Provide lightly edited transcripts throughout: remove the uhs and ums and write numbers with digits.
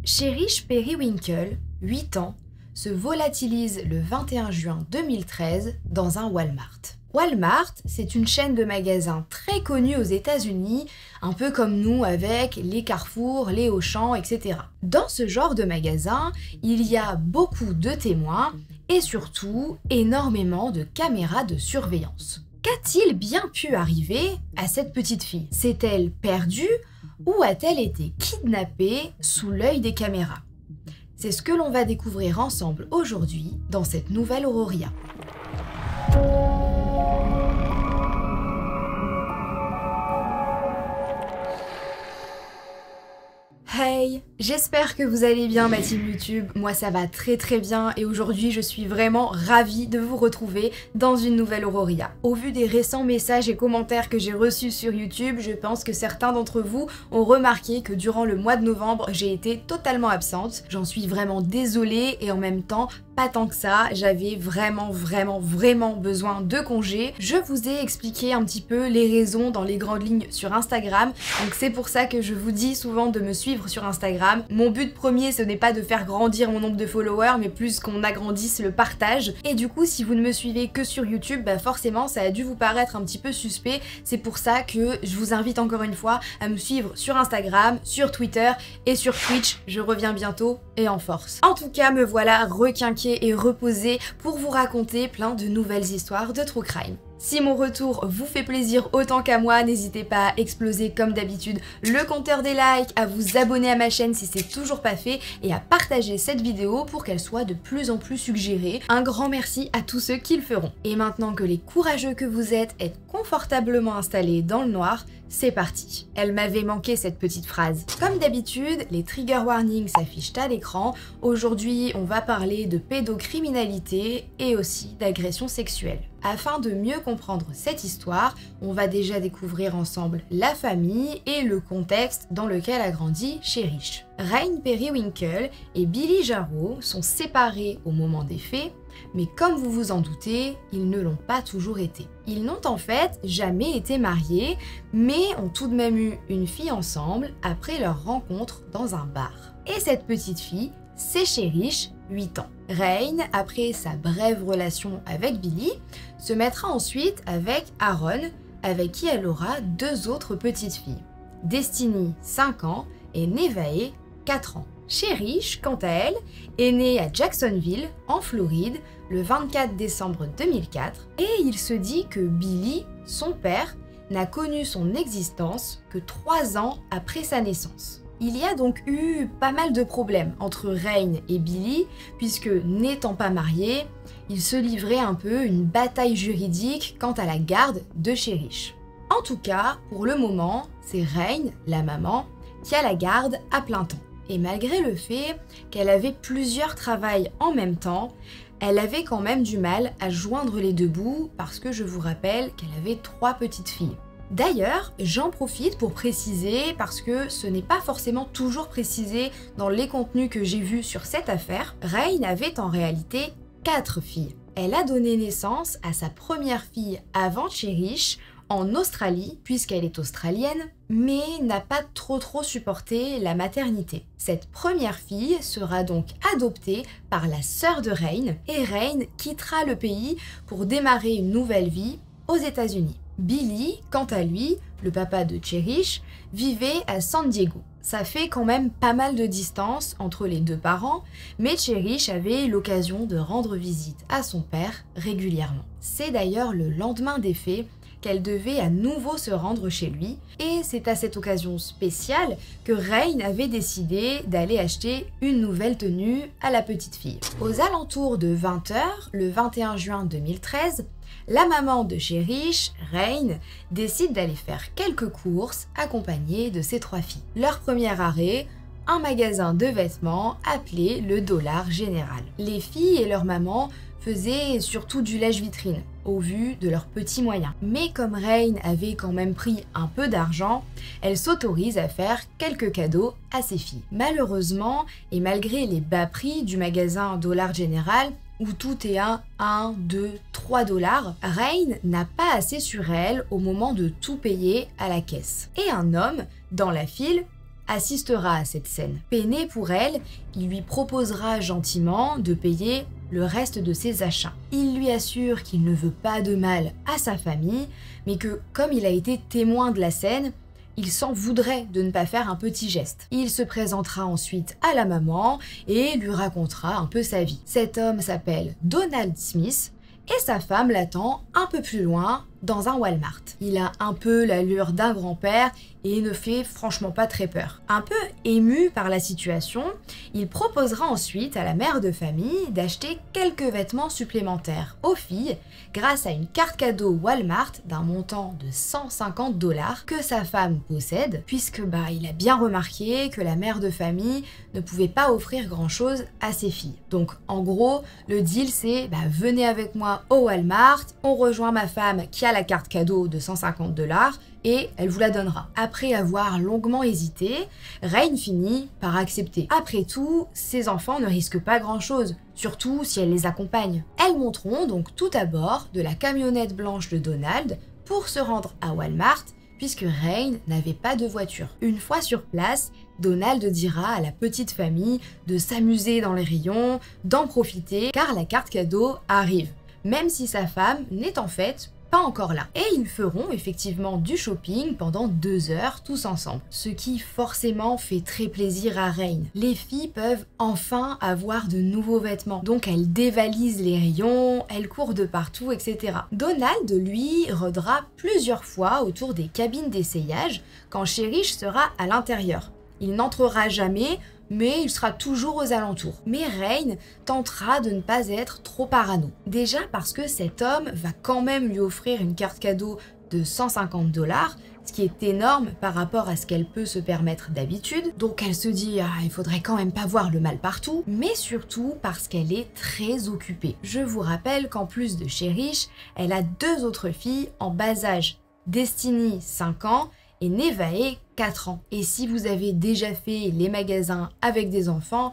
Cherish Periwinkle, 8 ans, se volatilise le 21 juin 2013 dans un Walmart. Walmart, c'est une chaîne de magasins très connue aux États-Unis, un peu comme nous avec les Carrefour, les Auchan, etc. Dans ce genre de magasin, il y a beaucoup de témoins et surtout énormément de caméras de surveillance. Qu'a-t-il bien pu arriver à cette petite fille? S'est-elle perdue ou a-t-elle été kidnappée sous l'œil des caméras? C'est ce que l'on va découvrir ensemble aujourd'hui dans cette nouvelle Auroria. Hey, j'espère que vous allez bien ma team YouTube, moi ça va très bien et aujourd'hui je suis vraiment ravie de vous retrouver dans une nouvelle Auroria. Au vu des récents messages et commentaires que j'ai reçus sur YouTube, je pense que certains d'entre vous ont remarqué que durant le mois de novembre j'ai été totalement absente. J'en suis vraiment désolée et en même temps pas tant que ça, j'avais vraiment besoin de congés. Je vous ai expliqué un petit peu les raisons dans les grandes lignes sur Instagram, donc c'est pour ça que je vous dis souvent de me suivre sur Instagram. Mon but premier, ce n'est pas de faire grandir mon nombre de followers, mais plus qu'on agrandisse le partage. Et du coup, si vous ne me suivez que sur YouTube, bah forcément, ça a dû vous paraître un petit peu suspect. C'est pour ça que je vous invite encore une fois à me suivre sur Instagram, sur Twitter et sur Twitch. Je reviens bientôt et en force. En tout cas, me voilà requinquée et reposée pour vous raconter plein de nouvelles histoires de true crime. Si mon retour vous fait plaisir autant qu'à moi, n'hésitez pas à exploser comme d'habitude le compteur des likes, à vous abonner à ma chaîne si c'est toujours pas fait et à partager cette vidéo pour qu'elle soit de plus en plus suggérée. Un grand merci à tous ceux qui le feront. Et maintenant que les courageux que vous êtes confortablement installés dans le noir, c'est parti. Elle m'avait manqué cette petite phrase. Comme d'habitude, les trigger warnings s'affichent à l'écran. Aujourd'hui, on va parler de pédocriminalité et aussi d'agression sexuelle. Afin de mieux comprendre cette histoire, on va déjà découvrir ensemble la famille et le contexte dans lequel a grandi Cherish. Rain Periwinkle et Billy Jarreau sont séparés au moment des faits, mais comme vous vous en doutez, ils ne l'ont pas toujours été. Ils n'ont en fait jamais été mariés, mais ont tout de même eu une fille ensemble après leur rencontre dans un bar. Et cette petite fille, c'est Cherish, 8 ans. Rain, après sa brève relation avec Billy, se mettra ensuite avec Aaron, avec qui elle aura 2 autres petites filles. Destiny, 5 ans, et Nevaeh, 4 ans. Cherish, quant à elle, est née à Jacksonville, en Floride, le 24 décembre 2004, et il se dit que Billy, son père, n'a connu son existence que 3 ans après sa naissance. Il y a donc eu pas mal de problèmes entre Rain et Billy, puisque n'étant pas mariés, ils se livraient un peu une bataille juridique quant à la garde de Cherish. En tout cas, pour le moment, c'est Rain, la maman, qui a la garde à plein temps. Et malgré le fait qu'elle avait plusieurs travails en même temps, elle avait quand même du mal à joindre les deux bouts parce que je vous rappelle qu'elle avait 3 petites filles. D'ailleurs, j'en profite pour préciser, parce que ce n'est pas forcément toujours précisé dans les contenus que j'ai vus sur cette affaire, Rain avait en réalité 4 filles. Elle a donné naissance à sa première fille avant Cherish en Australie, puisqu'elle est australienne, mais n'a pas trop supporté la maternité. Cette première fille sera donc adoptée par la sœur de Rain, et Rain quittera le pays pour démarrer une nouvelle vie aux États-Unis. Billy, quant à lui, le papa de Cherish, vivait à San Diego. Ça fait quand même pas mal de distance entre les 2 parents, mais Cherish avait l'occasion de rendre visite à son père régulièrement. C'est d'ailleurs le lendemain des faits qu'elle devait à nouveau se rendre chez lui, et c'est à cette occasion spéciale que Rain avait décidé d'aller acheter une nouvelle tenue à la petite fille. Aux alentours de 20 h, le 21 juin 2013, la maman de Cherish, Rain, décide d'aller faire quelques courses accompagnée de ses 3 filles. Leur premier arrêt, un magasin de vêtements appelé le Dollar General. Les filles et leur maman faisaient surtout du lèche-vitrine, au vu de leurs petits moyens. Mais comme Rain avait quand même pris un peu d'argent, elle s'autorise à faire quelques cadeaux à ses filles. Malheureusement, et malgré les bas prix du magasin Dollar General, où tout est à 1, 2, 3 $, Rain n'a pas assez sur elle au moment de tout payer à la caisse. Et un homme, dans la file, assistera à cette scène. Peiné pour elle, il lui proposera gentiment de payer le reste de ses achats. Il lui assure qu'il ne veut pas de mal à sa famille, mais que comme il a été témoin de la scène, il s'en voudrait de ne pas faire un petit geste. Il se présentera ensuite à la maman et lui racontera un peu sa vie. Cet homme s'appelle Donald Smith et sa femme l'attend un peu plus loin dans un Walmart. Il a un peu l'allure d'un grand-père et ne fait franchement pas très peur. Un peu ému par la situation, il proposera ensuite à la mère de famille d'acheter quelques vêtements supplémentaires aux filles grâce à une carte cadeau Walmart d'un montant de 150 $ que sa femme possède, puisque il a bien remarqué que la mère de famille ne pouvait pas offrir grand-chose à ses filles. Donc en gros, le deal c'est venez avec moi au Walmart, on rejoint ma femme qui a la carte cadeau de 150 $ et elle vous la donnera. Après avoir longuement hésité, Rain finit par accepter. Après tout, ses enfants ne risquent pas grand-chose, surtout si elle les accompagne. Elles monteront donc tout à bord de la camionnette blanche de Donald pour se rendre à Walmart, puisque Rain n'avait pas de voiture. Une fois sur place, Donald dira à la petite famille de s'amuser dans les rayons, d'en profiter, car la carte cadeau arrive, même si sa femme n'est en fait pas encore là. Et ils feront effectivement du shopping pendant 2 heures tous ensemble, ce qui forcément fait très plaisir à Rain. Les filles peuvent enfin avoir de nouveaux vêtements, donc elles dévalisent les rayons, elles courent de partout, etc. Donald, lui, rôdera plusieurs fois autour des cabines d'essayage quand Cherish sera à l'intérieur. Il n'entrera jamais, mais il sera toujours aux alentours. Mais Rain tentera de ne pas être trop parano. Déjà parce que cet homme va quand même lui offrir une carte cadeau de 150 $, ce qui est énorme par rapport à ce qu'elle peut se permettre d'habitude. Donc elle se dit il faudrait quand même pas voir le mal partout, mais surtout parce qu'elle est très occupée. Je vous rappelle qu'en plus de Cherish, elle a 2 autres filles en bas âge, Destiny 5 ans et Nevaeh 4 ans. Et si vous avez déjà fait les magasins avec des enfants,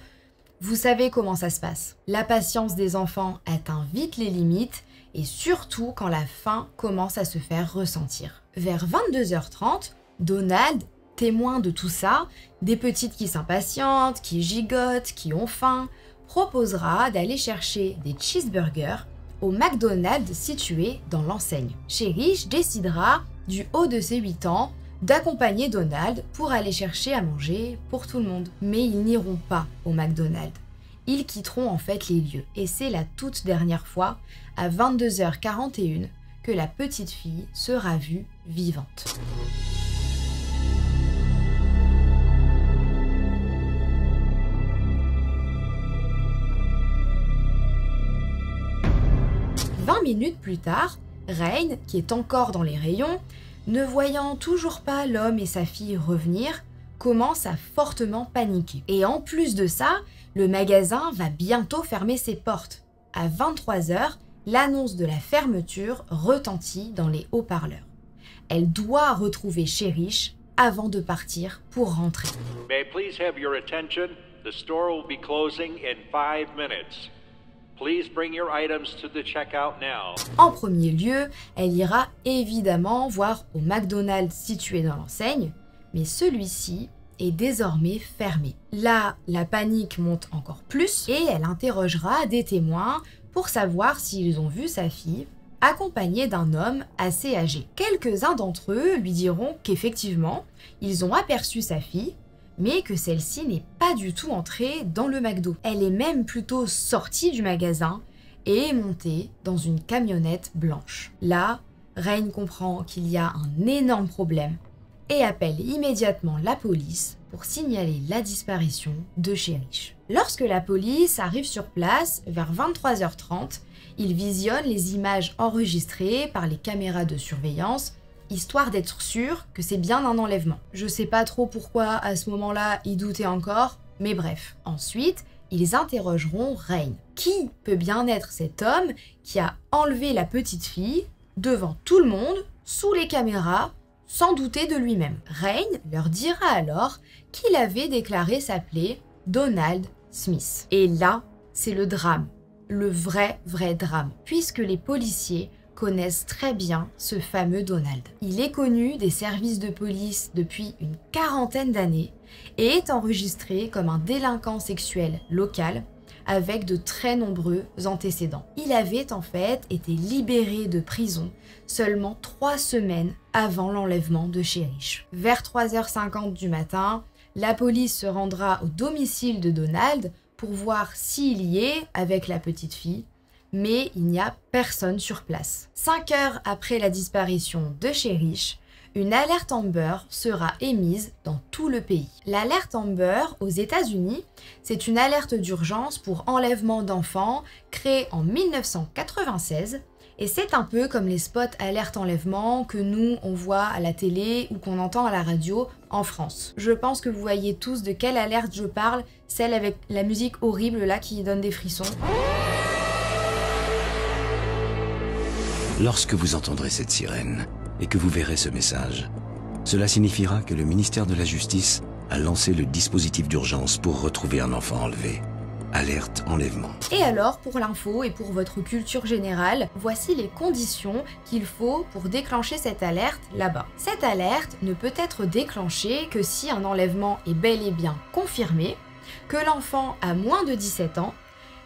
vous savez comment ça se passe. La patience des enfants atteint vite les limites et surtout quand la faim commence à se faire ressentir. Vers 22h30, Donald, témoin de tout ça, des petites qui s'impatientent, qui gigotent, qui ont faim, proposera d'aller chercher des cheeseburgers au McDonald's situé dans l'enseigne. Cherish décidera, du haut de ses 8 ans, d'accompagner Donald pour aller chercher à manger pour tout le monde. Mais ils n'iront pas au McDonald's. Ils quitteront en fait les lieux. Et c'est la toute dernière fois, à 22h41, que la petite fille sera vue vivante. Minutes plus tard, Rain, qui est encore dans les rayons, ne voyant toujours pas l'homme et sa fille revenir, commence à fortement paniquer. Et en plus de ça, le magasin va bientôt fermer ses portes. À 23h, l'annonce de la fermeture retentit dans les haut-parleurs. Elle doit retrouver Cherish avant de partir pour rentrer. May I please have your attention? The store will be closing in 5 minutes. Please bring your items to the checkout now. En premier lieu, elle ira évidemment voir au McDonald's situé dans l'enseigne, mais celui-ci est désormais fermé. Là, la panique monte encore plus et elle interrogera des témoins pour savoir s'ils ont vu sa fille accompagnée d'un homme assez âgé. Quelques-uns d'entre eux lui diront qu'effectivement, ils ont aperçu sa fille, mais que celle-ci n'est pas du tout entrée dans le McDo. Elle est même plutôt sortie du magasin et est montée dans une camionnette blanche. Là, Rain comprend qu'il y a un énorme problème et appelle immédiatement la police pour signaler la disparition de Cherish. Lorsque la police arrive sur place, vers 23h30, ils visionnent les images enregistrées par les caméras de surveillance histoire d'être sûr que c'est bien un enlèvement. Je sais pas trop pourquoi à ce moment-là ils doutaient encore, mais bref. Ensuite, ils interrogeront Rain. Qui peut bien être cet homme qui a enlevé la petite fille devant tout le monde, sous les caméras, sans douter de lui-même? Rain leur dira alors qu'il avait déclaré s'appeler Donald Smith. Et là, c'est le drame, le vrai drame, puisque les policiers connaissent très bien ce fameux Donald. Il est connu des services de police depuis une 40aine d'années et est enregistré comme un délinquant sexuel local avec de très nombreux antécédents. Il avait en fait été libéré de prison seulement 3 semaines avant l'enlèvement de Cherish. Vers 3h50 du matin, la police se rendra au domicile de Donald pour voir s'il y est avec la petite fille, mais il n'y a personne sur place. 5 heures après la disparition de Cherish, une alerte Amber sera émise dans tout le pays. L'alerte Amber aux États-Unis, c'est une alerte d'urgence pour enlèvement d'enfants créée en 1996 et c'est un peu comme les spots alerte enlèvement que nous on voit à la télé ou qu'on entend à la radio en France. Je pense que vous voyez tous de quelle alerte je parle, celle avec la musique horrible là qui donne des frissons. Lorsque vous entendrez cette sirène et que vous verrez ce message, cela signifiera que le ministère de la Justice a lancé le dispositif d'urgence pour retrouver un enfant enlevé. Alerte enlèvement. Et alors, pour l'info et pour votre culture générale, voici les conditions qu'il faut pour déclencher cette alerte là-bas. Cette alerte ne peut être déclenchée que si un enlèvement est bel et bien confirmé, que l'enfant a moins de 17 ans,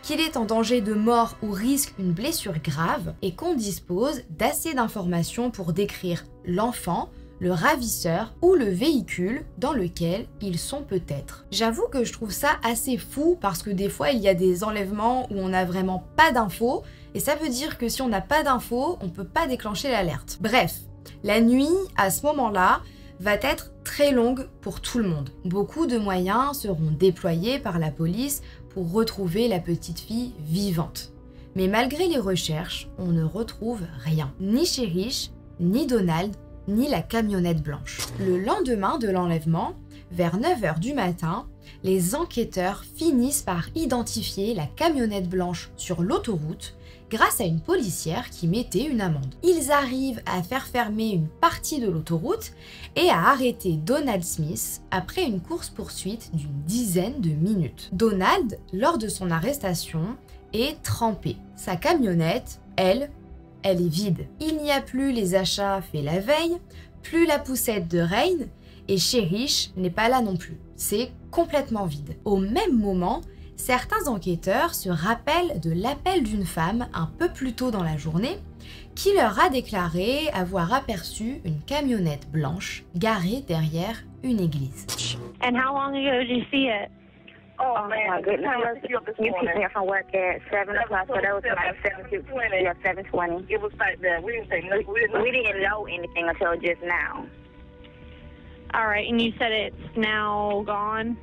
qu'il est en danger de mort ou risque une blessure grave et qu'on dispose d'assez d'informations pour décrire l'enfant, le ravisseur ou le véhicule dans lequel ils sont peut-être. J'avoue que je trouve ça assez fou parce que des fois il y a des enlèvements où on n'a vraiment pas d'infos et ça veut dire que si on n'a pas d'infos, on peut pas déclencher l'alerte. Bref, la nuit à ce moment-là va être très longue pour tout le monde. Beaucoup de moyens seront déployés par la police pour retrouver la petite fille vivante. Mais malgré les recherches, on ne retrouve rien. Ni Cherish, ni Donald, ni la camionnette blanche. Le lendemain de l'enlèvement, vers 9h du matin, les enquêteurs finissent par identifier la camionnette blanche sur l'autoroute grâce à une policière qui mettait une amende. Ils arrivent à faire fermer une partie de l'autoroute et à arrêter Donald Smith après une course-poursuite d'une dizaine de minutes. Donald, lors de son arrestation, est trempé. Sa camionnette, elle est vide. Il n'y a plus les achats faits la veille, plus la poussette de Rain, et Cherish n'est pas là non plus. C'est complètement vide. Au même moment, certains enquêteurs se rappellent de l'appel d'une femme un peu plus tôt dans la journée qui leur a déclaré avoir aperçu une camionnette blanche garée derrière une église. And how long ago did you see it? Oh man, my goodness. You picked me up from work at 7 o'clock, so that was like 7:20. It was like that. We didn't know anything until just now. All right, and you said it's now gone?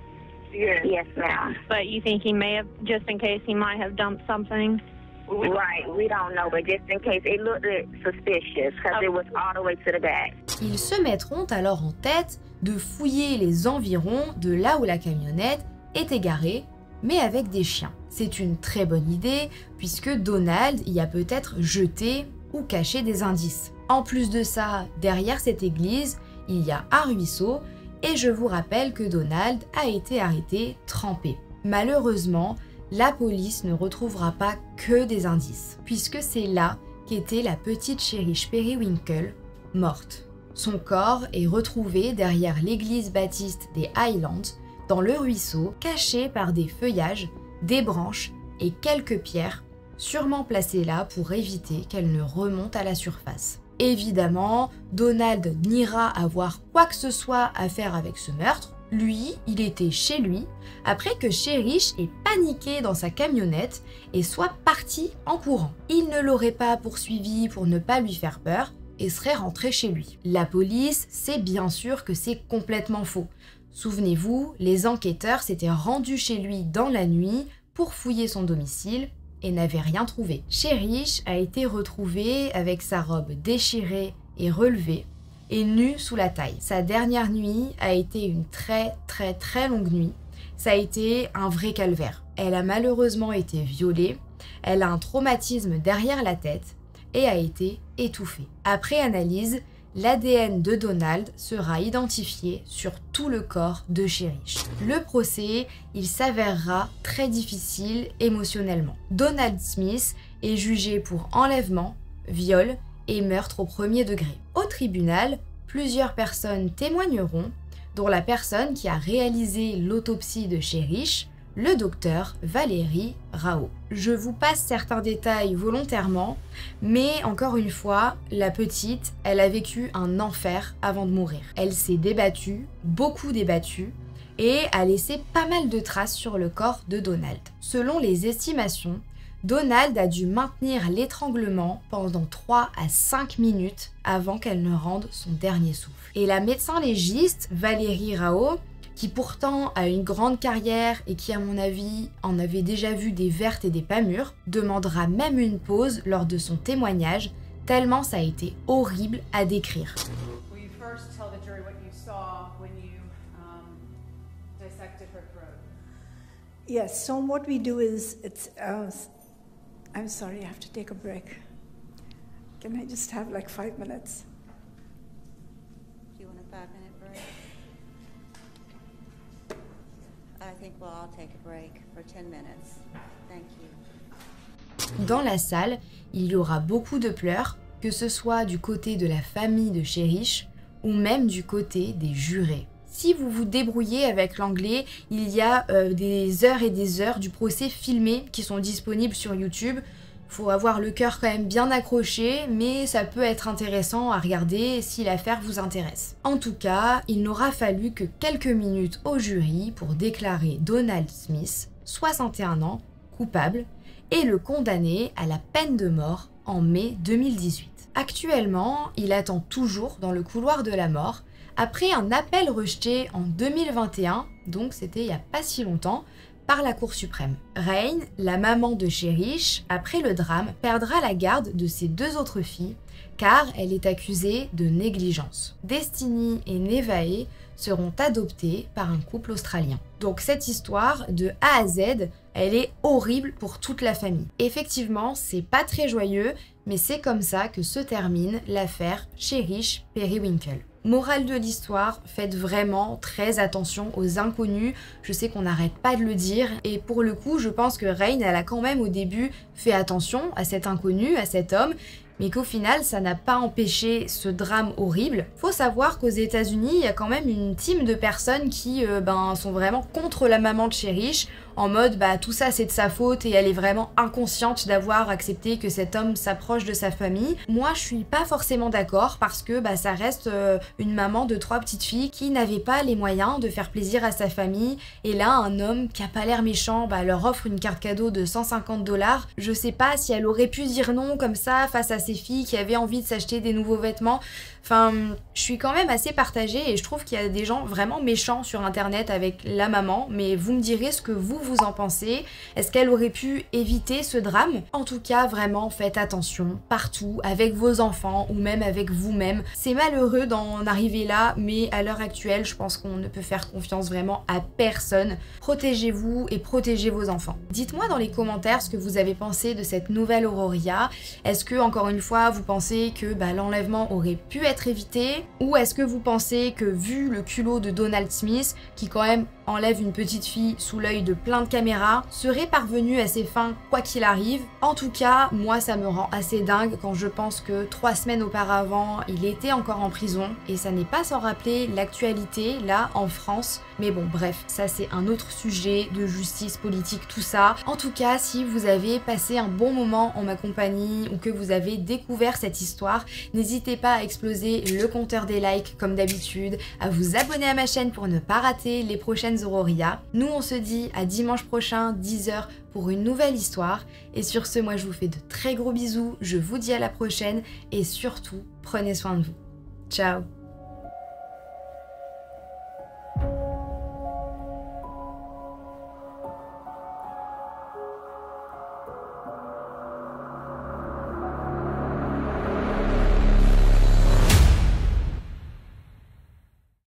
Yes, ma'am. But you think he may have, just in case, he might have dumped something? Right, we don't know, but just in case, it looked suspicious because it was all the way to the back. Ils se mettront alors en tête de fouiller les environs de là où la camionnette était garée, mais avec des chiens. C'est une très bonne idée puisque Donald y a peut-être jeté ou caché des indices. En plus de ça, derrière cette église, il y a un ruisseau et je vous rappelle que Donald a été arrêté trempé. Malheureusement, la police ne retrouvera pas que des indices, puisque c'est là qu'était la petite Cherish Periwinkle, morte. Son corps est retrouvé derrière l'église baptiste des Highlands, dans le ruisseau, caché par des feuillages, des branches et quelques pierres, sûrement placées là pour éviter qu'elle ne remonte à la surface. Évidemment, Donald n'ira avoir quoi que ce soit à faire avec ce meurtre. Lui, il était chez lui, après que Cherish ait paniqué dans sa camionnette et soit parti en courant. Il ne l'aurait pas poursuivi pour ne pas lui faire peur et serait rentré chez lui. La police sait bien sûr que c'est complètement faux. Souvenez-vous, les enquêteurs s'étaient rendus chez lui dans la nuit pour fouiller son domicile et n'avaient rien trouvé. Cherish a été retrouvé avec sa robe déchirée et relevée et nu sous la taille. Sa dernière nuit a été une très longue nuit. Ça a été un vrai calvaire. Elle a malheureusement été violée, elle a un traumatisme derrière la tête et a été étouffée. Après analyse, l'ADN de Donald sera identifié sur tout le corps de Cherish. Le procès, il s'avérera très difficile émotionnellement. Donald Smith est jugé pour enlèvement, viol et meurtre au premier degré. Au tribunal, plusieurs personnes témoigneront dont la personne qui a réalisé l'autopsie de Cherish, le docteur Valérie Rao. Je vous passe certains détails volontairement, mais encore une fois, la petite, elle a vécu un enfer avant de mourir. Elle s'est débattue, beaucoup débattue, et a laissé pas mal de traces sur le corps de Donald. Selon les estimations, Donald a dû maintenir l'étranglement pendant 3 à 5 minutes avant qu'elle ne rende son dernier souffle. Et la médecin légiste Valérie Rao, qui pourtant a une grande carrière et qui à mon avis en avait déjà vu des vertes et des pas mûres, demandera même une pause lors de son témoignage, tellement ça a été horrible à décrire. Will you first tell the jury what you saw when you dissected her throat? Yes, so what we do is, I'm sorry, I have to take a break. Can I just have like 5 minutes? Do you want a 5-minute break? I think we'll all take a break for 10 minutes. Thank you. Dans la salle, il y aura beaucoup de pleurs, que ce soit du côté de la famille de Cherish ou même du côté des jurés. Si vous vous débrouillez avec l'anglais, il y a des heures et des heures du procès filmé qui sont disponibles sur YouTube. Faut avoir le cœur quand même bien accroché, mais ça peut être intéressant à regarder si l'affaire vous intéresse. En tout cas, il n'aura fallu que quelques minutes au jury pour déclarer Donald Smith, 61 ans, coupable, et le condamner à la peine de mort en mai 2018. Actuellement, il attend toujours dans le couloir de la mort, après un appel rejeté en 2021, donc c'était il n'y a pas si longtemps, par la Cour suprême. Rain, la maman de Cherish, après le drame, perdra la garde de ses 2 autres filles, car elle est accusée de négligence. Destiny et Nevaeh seront adoptées par un couple australien. Donc cette histoire, de A à Z, elle est horrible pour toute la famille. Effectivement, c'est pas très joyeux, mais c'est comme ça que se termine l'affaire Cherish Periwinkle. Morale de l'histoire, faites vraiment très attention aux inconnus, je sais qu'on n'arrête pas de le dire, et pour le coup, je pense que Rain, elle a quand même au début fait attention à cet inconnu, à cet homme, mais qu'au final, ça n'a pas empêché ce drame horrible. Faut savoir qu'aux États-Unis, il y a quand même une team de personnes qui sont vraiment contre la maman de Cherish, en mode tout ça c'est de sa faute et elle est vraiment inconsciente d'avoir accepté que cet homme s'approche de sa famille. Moi je suis pas forcément d'accord parce que ça reste une maman de 3 petites filles qui n'avait pas les moyens de faire plaisir à sa famille, et là un homme qui a pas l'air méchant leur offre une carte cadeau de 150 $. Je sais pas si elle aurait pu dire non comme ça face à ses filles qui avaient envie de s'acheter des nouveaux vêtements. Enfin, je suis quand même assez partagée et je trouve qu'il y a des gens vraiment méchants sur internet avec la maman, mais vous me direz ce que vous en pensez. Est-ce qu'elle aurait pu éviter ce drame? En tout cas, vraiment, faites attention partout, avec vos enfants ou même avec vous-même. C'est malheureux d'en arriver là, mais à l'heure actuelle, je pense qu'on ne peut faire confiance vraiment à personne. Protégez-vous et protégez vos enfants. Dites-moi dans les commentaires ce que vous avez pensé de cette nouvelle Aurora. Est-ce que, encore une fois, vous pensez que l'enlèvement aurait pu être évité? Ou est-ce que vous pensez que, vu le culot de Donald Smith, qui quand même enlève une petite fille sous l'œil de plein de caméras, serait parvenu à ses fins quoi qu'il arrive? En tout cas, moi ça me rend assez dingue quand je pense que 3 semaines auparavant, il était encore en prison, et ça n'est pas sans rappeler l'actualité là en France. Mais bon, bref, ça c'est un autre sujet de justice politique, tout ça. En tout cas, si vous avez passé un bon moment en ma compagnie ou que vous avez découvert cette histoire, n'hésitez pas à exploser le compteur des likes comme d'habitude, à vous abonner à ma chaîne pour ne pas rater les prochaines Aurora. Nous on se dit à dimanche prochain 10h pour une nouvelle histoire, et sur ce moi je vous fais de très gros bisous, je vous dis à la prochaine et surtout prenez soin de vous. Ciao.